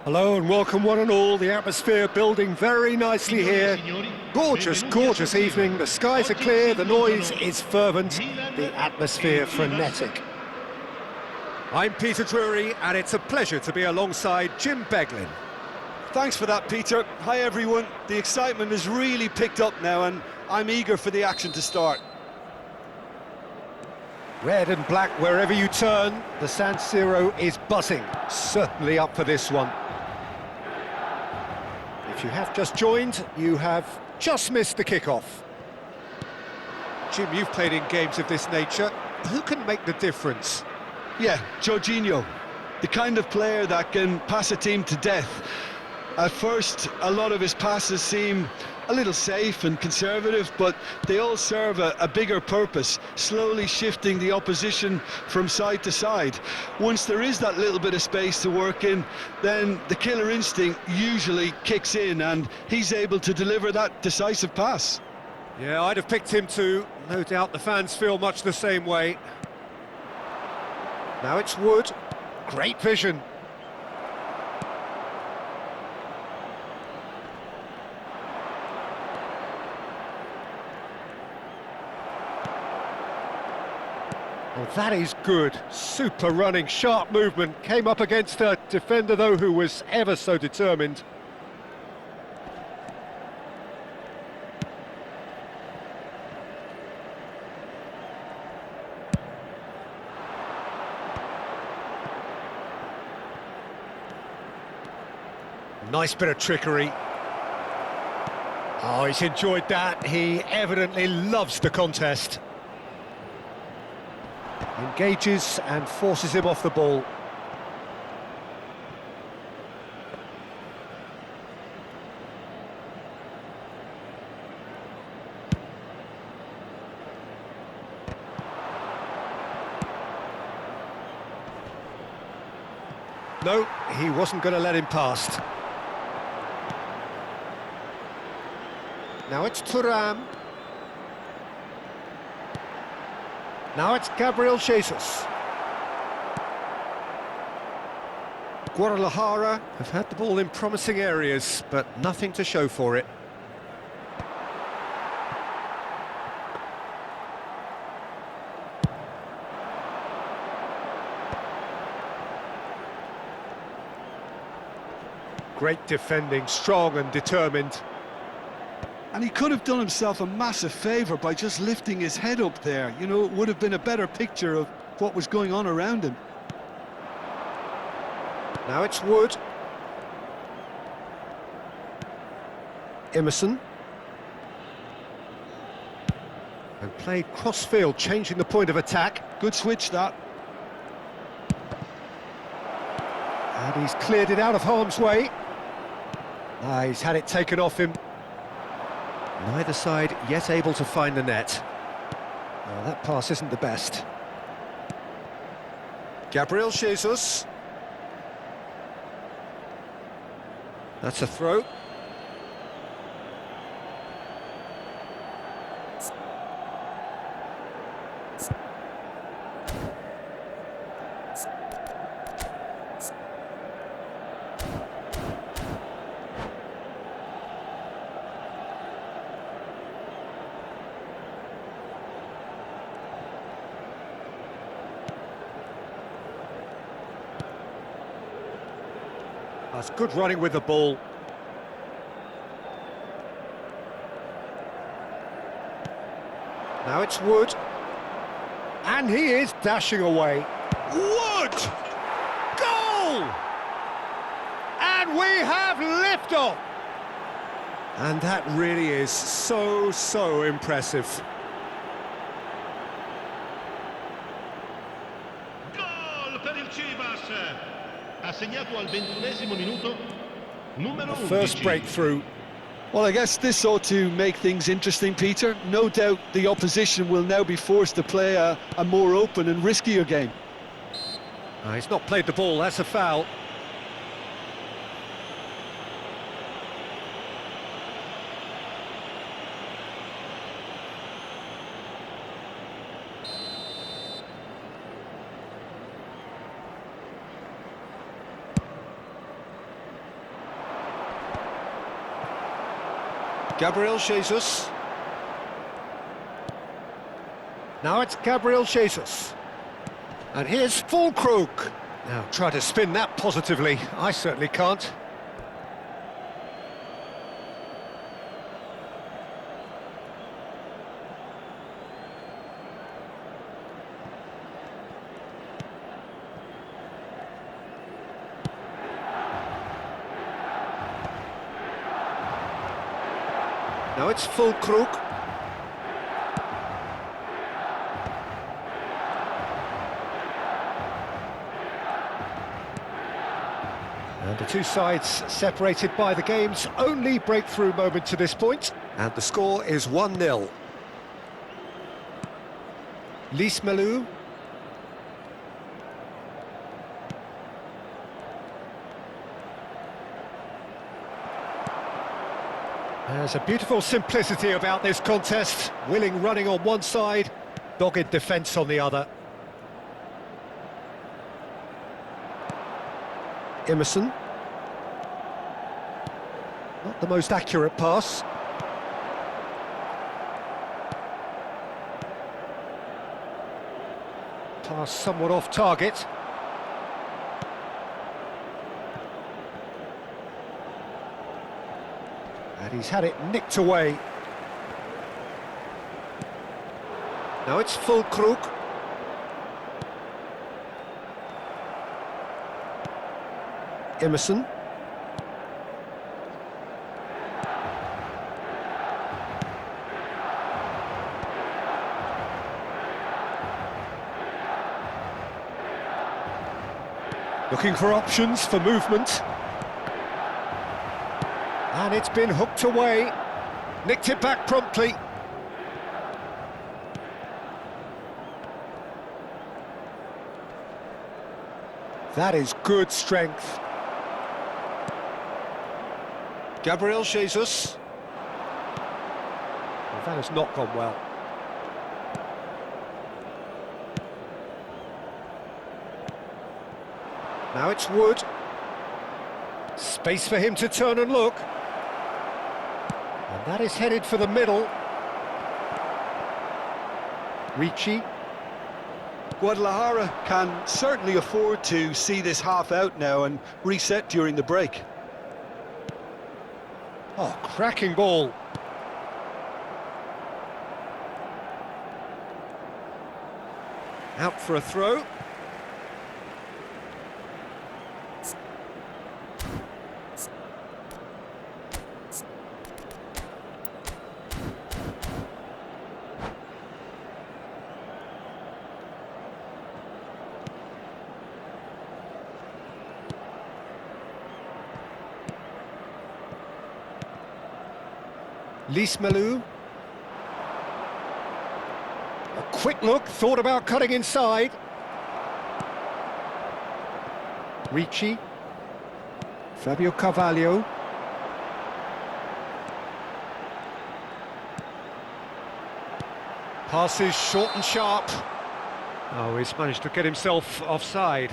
Hello and welcome one and all. The atmosphere building very nicely here. Gorgeous, gorgeous evening. The skies are clear, the noise is fervent, the atmosphere frenetic. I'm Peter Drury and it's a pleasure to be alongside Jim Beglin. Thanks for that, Peter. Hi everyone. The excitement has really picked up now and I'm eager for the action to start. Red and black wherever you turn, the San Siro is buzzing. Certainly up for this one. If you have just joined, you have just missed the kickoff. Jim, you've played in games of this nature. Who can make the difference? Yeah, Jorginho. The kind of player that can pass a team to death. At first, a lot of his passes seem a little safe and conservative, but they all serve a bigger purpose, slowly shifting the opposition from side to side. Once there is that little bit of space to work in, then the killer instinct usually kicks in and he's able to deliver that decisive pass. Yeah, I'd have picked him too. No doubt the fans feel much the same way. Now it's Wood. Great vision. Well, that is good. Super running, sharp movement. Came up against a defender, though, who was ever so determined. Nice bit of trickery. Oh, he's enjoyed that. He evidently loves the contest. Engages and forces him off the ball. No, he wasn't going to let him past. Now it's Thuram. Now it's Gabriel Jesus. Guadalajara have had the ball in promising areas, but nothing to show for it. Great defending, strong and determined. And he could have done himself a massive favour by just lifting his head up there. You know, it would have been a better picture of what was going on around him. Now it's Wood. Emerson. And played cross-field, changing the point of attack. Good switch, that. And he's cleared it out of harm's way. He's had it taken off him. Neither side yet able to find the net. Well, that pass isn't the best. Gabriel Jesus. That's a throw. That's good running with the ball. Now it's Wood. And he is dashing away. Wood! Goal! And we have liftoff! And that really is so impressive. Gol per il Chivas! Ha segnato al 21esimo minuto, numero 11. First breakthrough. Well, I guess this ought to make things interesting, Peter. No doubt the opposition will now be forced to play a more open and riskier game. He's not played the ball, that's a foul. Gabriel Jesus. Now it's Gabriel Jesus. And here's Fulkrug. Now try to spin that positively. I certainly can't. Now it's Fulkrug. And the two sides separated by the game's only breakthrough moment to this point. And the score is 1-0. Lismalu. There's a beautiful simplicity about this contest. Willing running on one side, dogged defence on the other. Emerson. Not the most accurate pass. Pass somewhat off target. And he's had it nicked away. Now it's Fulkrug. Emerson. Looking for options for movement. And it's been hooked away. Nicked it back promptly. That is good strength. Gabriel Jesus. Well, that has not gone well. Now it's Wood. Space for him to turn and look. And that is headed for the middle. Ricci. Guadalajara can certainly afford to see this half out now and reset during the break. Oh, cracking ball. Out for a throw. Lismalu. A quick look, thought about cutting inside. Ricci. Fabio Carvalho. Passes short and sharp. Oh, he's managed to get himself offside.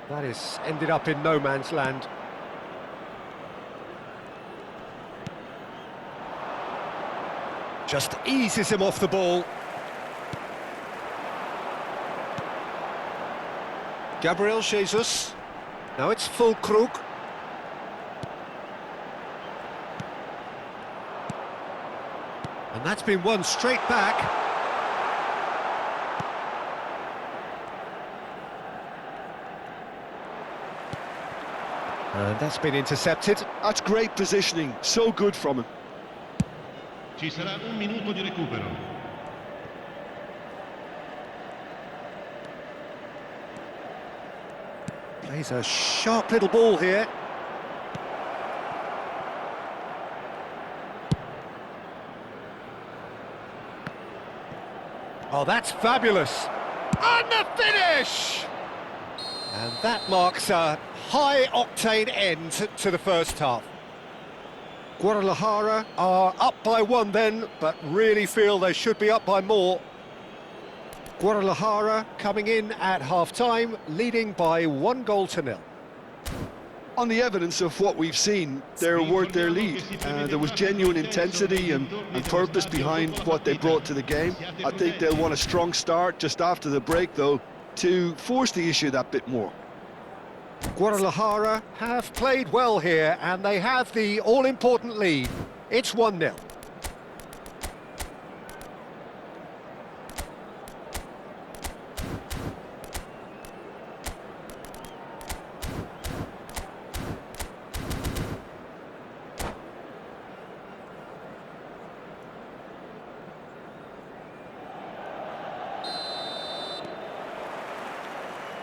That is ended up in no man's land. Just eases him off the ball. Gabriel Jesus. Now it's Fulkrug. And that's been won straight back. And that's been intercepted. That's great positioning, so good from him. Ci sarà un minuto di recupero. Plays a sharp little ball here. Oh, that's fabulous. And the finish! And that marks a high-octane end to the first half. Guadalajara are up by 1 then, but really feel they should be up by more. Guadalajara coming in at half-time, leading by 1-0. On the evidence of what we've seen, they're worth their lead. There was genuine intensity and purpose behind what they brought to the game. I think they'll want a strong start just after the break, though, to force the issue that bit more. Guadalajara have played well here, and they have the all-important lead. It's 1-0.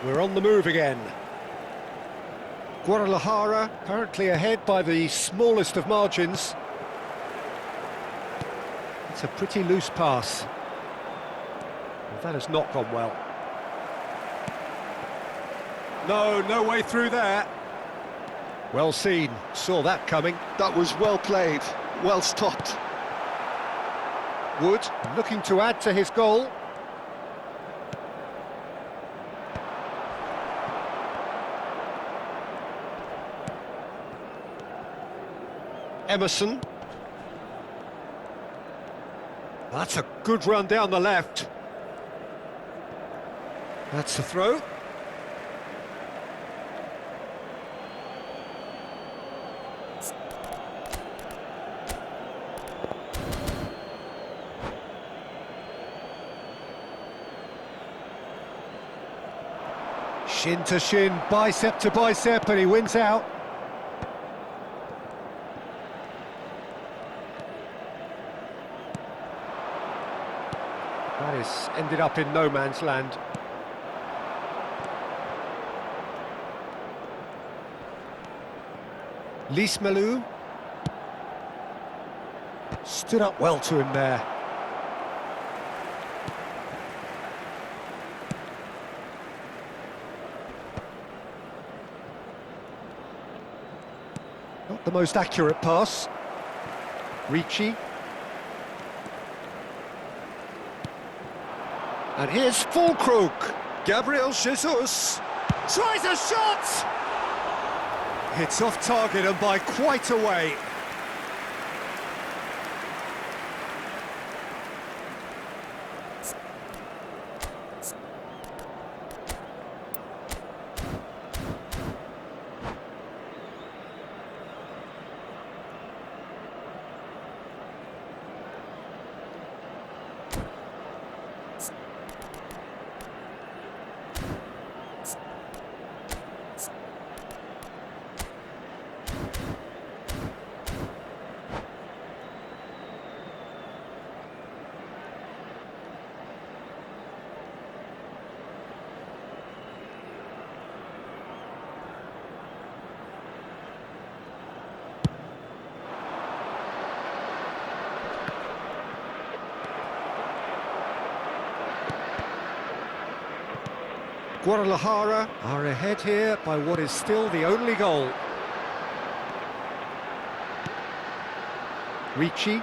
We're on the move again. Guadalajara currently ahead by the smallest of margins. It's a pretty loose pass. Well, that has not gone well. No way through there. Well seen, saw that coming. That was well played, well stopped. Wood looking to add to his goal. Emerson. That's a good run down the left. That's the throw. Shin to shin, bicep to bicep, and he wins out. That is ended up in no man's land. Lismalu stood up well to him there. Not the most accurate pass. Ricci. And here's Fulkrug. Gabriel Jesus tries a shot! It's off target and by quite a way. Guadalajara are ahead here by what is still the only goal. Ricci.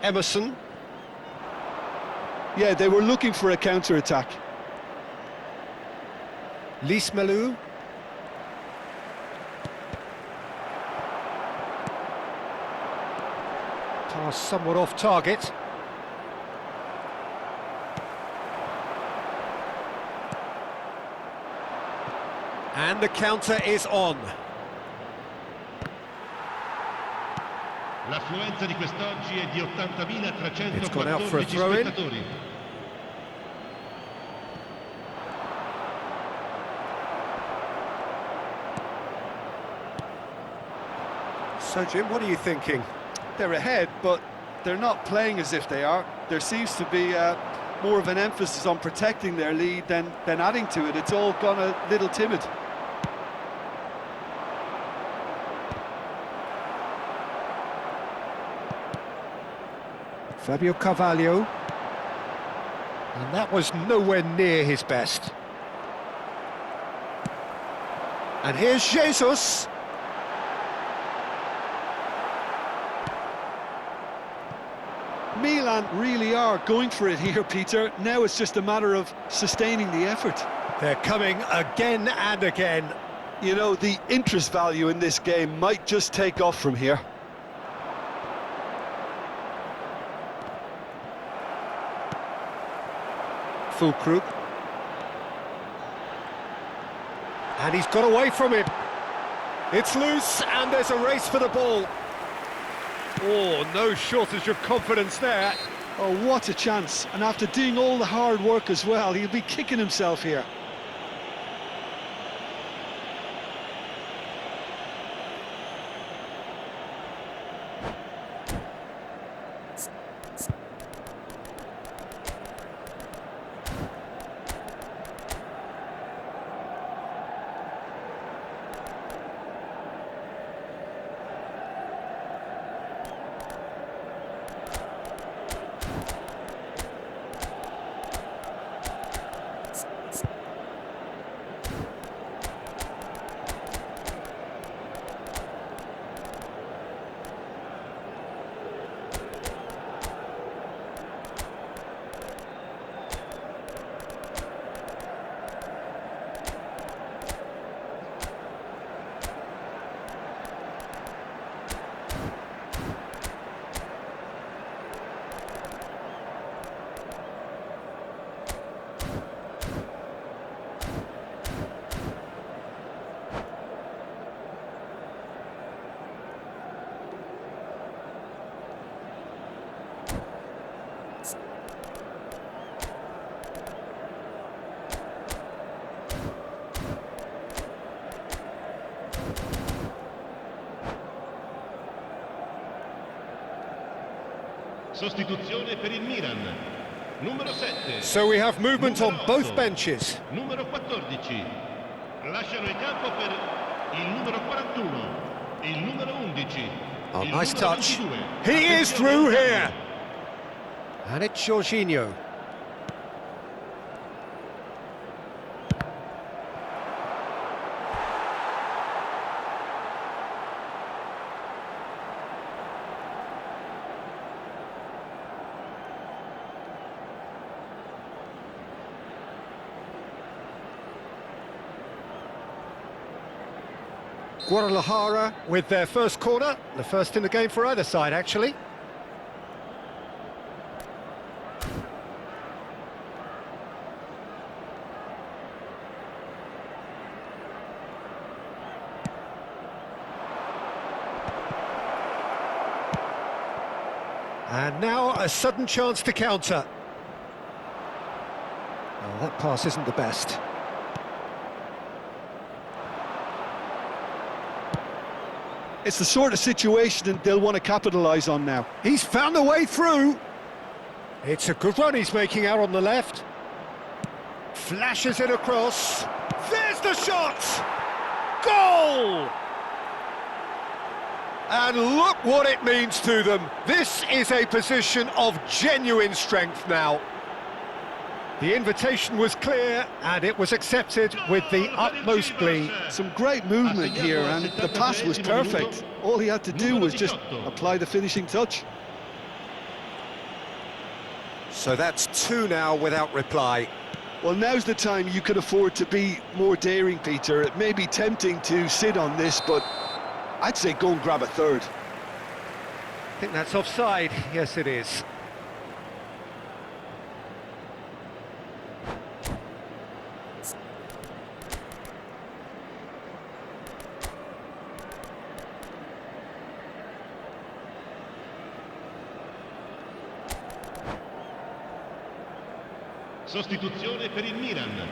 Emerson. Yeah, they were looking for a counter-attack. Lismalu. Pass somewhat off target. And the counter is on. L'affluenza di quest'oggi è di 80.314 It's gone out for a throw-in. spettatori. So Jim, what are you thinking? They're ahead, but they're not playing as if they are. There seems to be more of an emphasis on protecting their lead than adding to it. It's all gone a little timid. Fabio Carvalho. And that was nowhere near his best. And here's Jesus. Milan really are going for it here, Peter. Now it's just a matter of sustaining the effort. They're coming again and again. You know, the interest value in this game might just take off from here. Fulkrug. And he's got away from it. It's loose and there's a race for the ball. Oh, no shortage of confidence there. Oh, what a chance. And after doing all the hard work as well, he'll be kicking himself here. Sostituzione per il Milan. Numero 7. So we have movement on Numero both 8. benches. Numero 14. Lasciano il campo per il numero 41. Il numero 11. Oh, il nice numero touch. 22. He is Attenzione through al here. cambio. And it's Jorginho. Guadalajara with their first corner, the first in the game for either side, actually. And now a sudden chance to counter. Oh, that pass isn't the best. It's the sort of situation that they'll want to capitalise on now. He's found a way through. It's a good run he's making out on the left. Flashes it across. There's the shot! Goal! And look what it means to them. This is a position of genuine strength now. The invitation was clear and it was accepted with the utmost glee. Some great movement here, and the pass was perfect. All he had to do was just apply the finishing touch. So that's two now without reply. Well, now's the time you could afford to be more daring, Peter. It may be tempting to sit on this, but I'd say go and grab a third. I think that's offside. Yes, it is. Sostituzione per il Milan.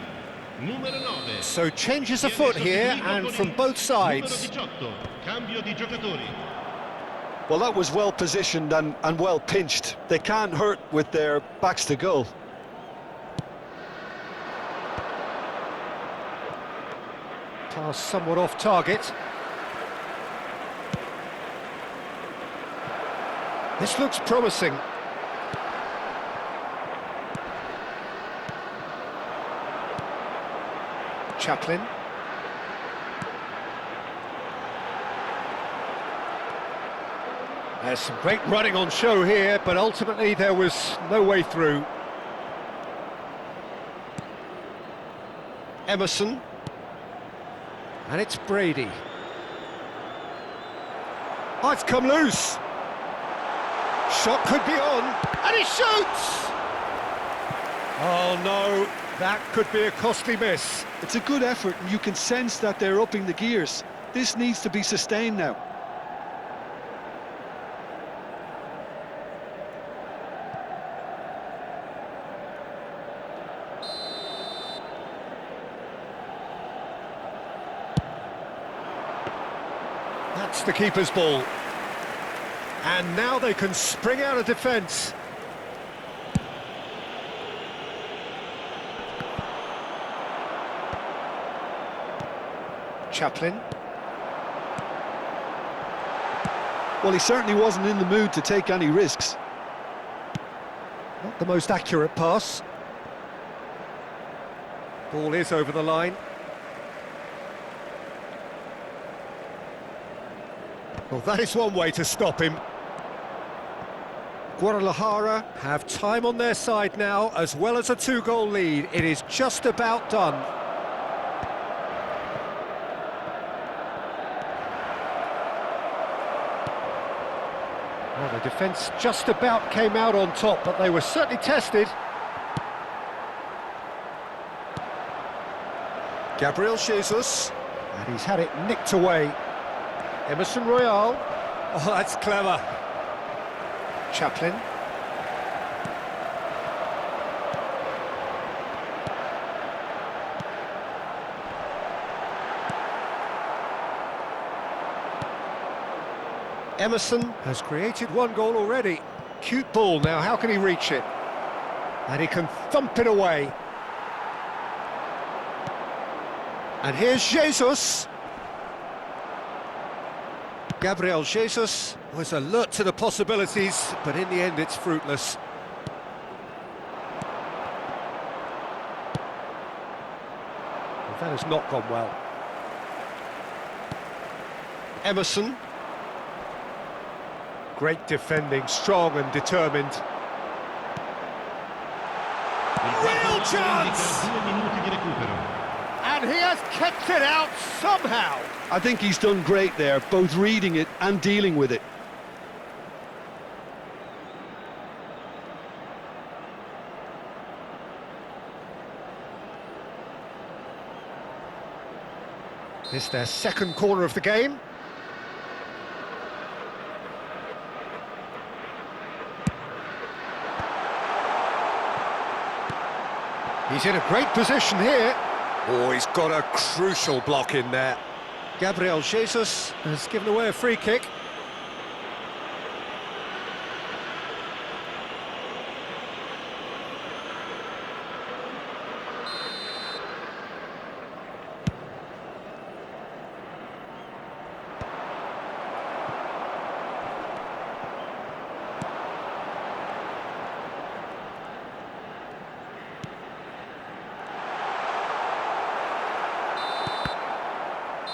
Numero 9. So changes afoot here and from both sides. Numero 18. Cambio di giocatori. Well, that was well positioned and well pinched. They can't hurt with their backs to goal. Pass somewhat off target. This looks promising. Chaplin. There's some great running on show here, but ultimately there was no way through. Emerson. And it's Brady. Oh, it's come loose. Shot could be on, and he shoots! Oh no, that could be a costly miss. It's a good effort, and you can sense that they're upping the gears. This needs to be sustained now. That's the keeper's ball. And now they can spring out of defence. Chaplin. Well, he certainly wasn't in the mood to take any risks. Not the most accurate pass. Ball is over the line. Well, that is one way to stop him. Guadalajara have time on their side now, as well as a two-goal lead. It is just about done. Well, the defence just about came out on top, but they were certainly tested. Gabriel Jesus, and he's had it nicked away. Emerson Royale. Oh, that's clever. Chaplin. Emerson has created one goal already. Cute ball now, how can he reach it? And he can thump it away. And here's Jesus. Gabriel Jesus was alert to the possibilities, but in the end it's fruitless. Well, that has not gone well. Emerson. Great defending, strong and determined. Real chance! And he has kept it out somehow. I think he's done great there, both reading it and dealing with it. This is their second corner of the game. He's in a great position here. Oh, he's got a crucial block in there. Gabriel Jesus has given away a free kick.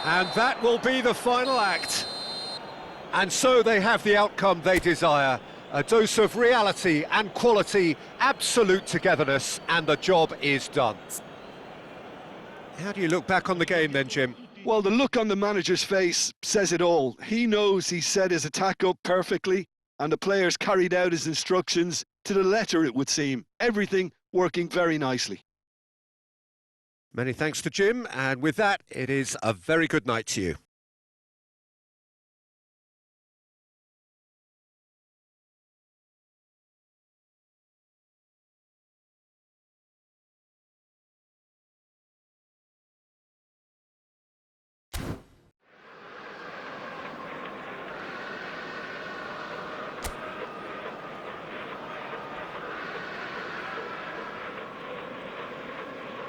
And that will be the final act. And so they have the outcome they desire. A dose of reality and quality, absolute togetherness, and the job is done. How do you look back on the game then, Jim? Well, the look on the manager's face says it all. He knows he set his attack up perfectly, and the players carried out his instructions to the letter, it would seem. Everything working very nicely. Many thanks to Jim, and with that, it is a very good night to you.